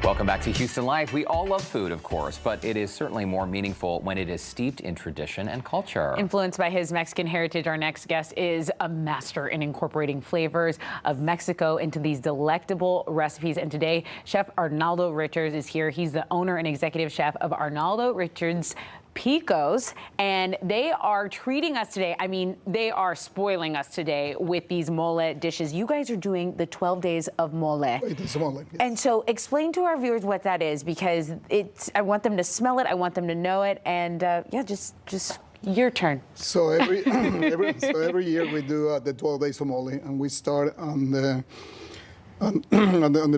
Welcome back to Houston Life. We all love food, of course, but it is certainly more meaningful when it is steeped in tradition and culture. Influenced by his Mexican heritage, our next guest is a master in incorporating flavors of Mexico into these delectable recipes. And today, Chef Arnaldo Richards is here. He's the owner and executive chef of Arnaldo Richards Picos, and they are treating us today. I mean, they are spoiling us today with these mole dishes. You guys are doing the 12 days of mole. It is mole, yes. And so explain to our viewers what that is, because I want them to smell it, I want them to know it, and yeah, just your turn. So every year we do the 12 days of mole, and we start on the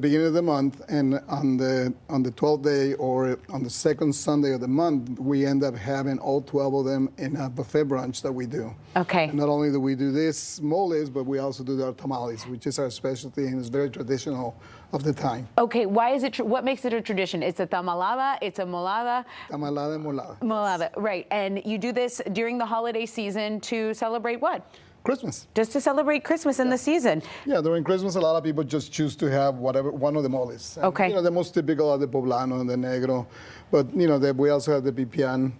beginning of the month, and on the 12th day or on the second Sunday of the month, we end up having all 12 of them in a buffet brunch that we do. Okay. And not only do we do this moles, but we also do our tamales, which is our specialty and is very traditional of the time. Okay, why is it? What makes it a tradition? It's a tamalada, it's a molada. Tamalada and molada. Molada, right. And you do this during the holiday season to celebrate what? Christmas. Just to celebrate Christmas in the season. Yeah, during Christmas, a lot of people just choose to have one of the moles. And, okay. You know, the most typical are the poblano and the negro, but you know, we also have the pipián.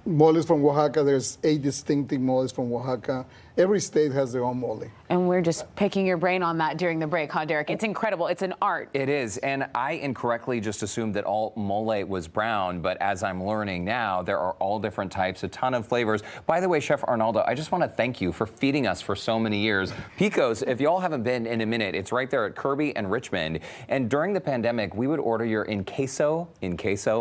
Moles from Oaxaca, there's 8 distinctive moles from Oaxaca. Every state has their own mole. And we're just picking your brain on that during the break, huh, Derek? It's incredible. It's an art. It is, and I incorrectly just assumed that all mole was brown, but as I'm learning now, there are all different types, a ton of flavors. By the way, Chef Arnaldo, I just want to thank you for feeding us for so many years. Pico's, if y'all haven't been in a minute, it's right there at Kirby and Richmond. And during the pandemic, we would order your in queso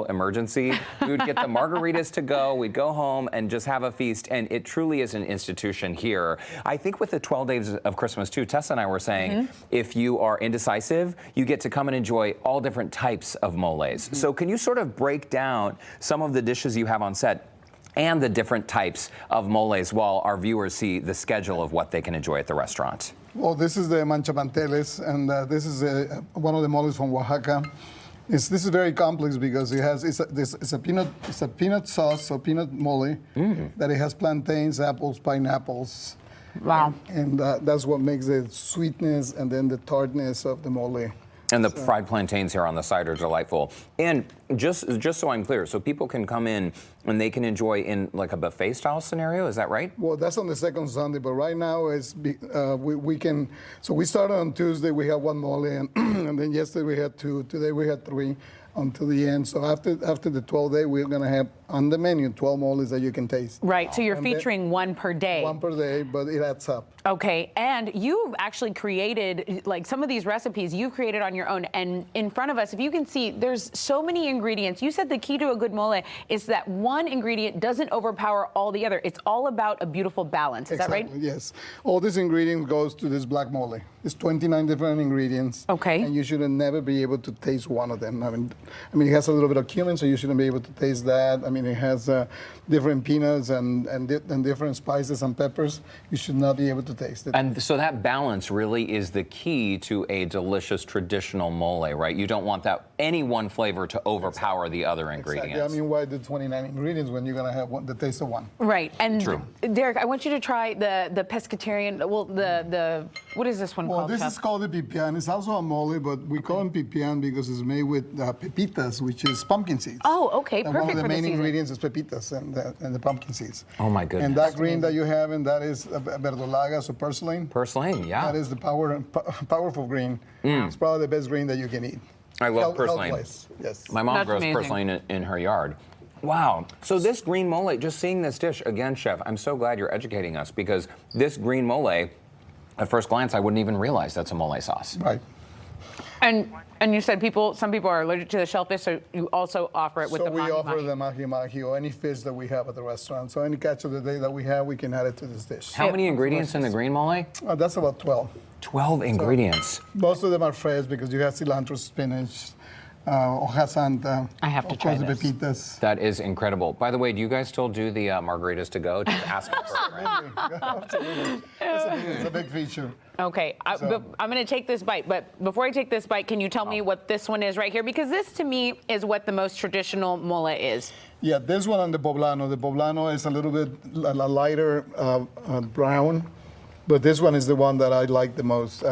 emergency. We would get the margaritas to go, we'd go home and just have a feast, and it truly is an institution here. I think with the 12 days of Christmas too, Tessa and I were saying, if you are indecisive, you get to come and enjoy all different types of moles. So can you sort of break down some of the dishes you have on set and the different types of moles while our viewers see the schedule of what they can enjoy at the restaurant? Well, this is the manchamanteles, and this is one of the moles from Oaxaca. This is very complex because it's a peanut sauce, so peanut mole, that it has plantains, apples, pineapples. Wow. And that's what makes the sweetness and then the tartness of the mole. And the fried plantains here on the side are delightful. And just so I'm clear, so people can come in and they can enjoy in like a buffet style scenario, is that right? Well, that's on the second Sunday, but right now we can. So we started on Tuesday, we had 1 mole, and then yesterday we had 2, today we had 3 until the end. So after the 12th day, we're gonna have on the menu 12 moles that you can taste. Right, so you're featuring 1 per day. 1 per day, but it adds up. Okay, and you've actually created, like some of these recipes you've created on your own, and in front of us, if you can see, there's so many ingredients. You said the key to a good mole is that one ingredient doesn't overpower all the other. It's all about a beautiful balance, is that right? Yes. All these ingredients goes to this black mole. It's 29 different ingredients. Okay. And you should never be able to taste one of them. I mean, it has a little bit of cumin, so you shouldn't be able to taste that. I mean, it has different peanuts and different spices and peppers. You should not be able to taste it. And so that balance really is the key to a delicious traditional mole, right? You don't want that any one flavor to overpower the other ingredients. Exactly. I mean, why the 29 ingredients when you're gonna have the taste of one? Right. And True. Derek, I want you to try the pescatarian. Well, the what is this one Well, called? this Chef? is called the pipián. It's also a mole, but we call them pipián because it's made with pepitas, which is pumpkin seeds. Oh, okay, And perfect one of the for main the season. ingredients is pepitas and the pumpkin seeds. Oh my goodness. And that green that you have, and that is verdolaga, so purslane. Purslane, yeah. That is the powerful green. It's probably the best green that you can eat. I love Health purslane. wise, yes. My mom That's grows amazing. purslane in her yard. Wow. So this green mole, just seeing this dish, again, Chef, I'm so glad you're educating us because this green mole, at first glance, I wouldn't even realize that's a mole sauce. Right. And you said some people are allergic to the shellfish, so you also offer it with So the we mahi offer mahi. the mahi-mahi or any fish that we have at the restaurant. So any catch of the day that we have, we can add it to this dish. How many ingredients in the green mole? That's about 12. 12 ingredients. Most of them are fresh because you have cilantro, spinach, hoja santa. I have to of try course, this. the pepitas. That is incredible. By the way, do you guys still do the margaritas to go? Just ask them for it, right? Absolutely. It's a big feature. Okay, but I'm going to take this bite, but before I take this bite, can you tell me what this one is right here? Because this, to me, is what the most traditional mole is. Yeah, this one on the poblano. The poblano is a little bit lighter brown. but this one is the one that I like the most.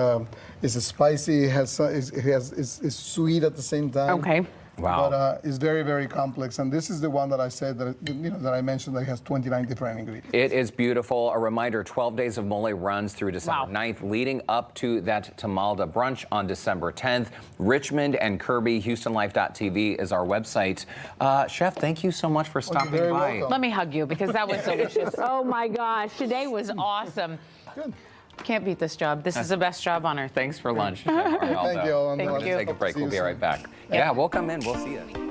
It's a spicy, it's sweet at the same time. Okay. Wow. But it's very, very complex. And this is the one that I said that, that I mentioned that has 29 different ingredients. It is beautiful. A reminder, 12 Days of Mole runs through December 9th, leading up to that Tamalda brunch on December 10th. Richmond and Kirby, HoustonLife.tv is our website. Chef, thank you so much for stopping very by. welcome. Let me hug you because that was delicious. Oh my gosh, today was awesome. Good. Can't beat this job. This is the best job on earth. Thanks for lunch, Chef Arnaldo. Thank you. Thank you. Take a break. We'll be right back. Yeah, we'll come in. We'll see you.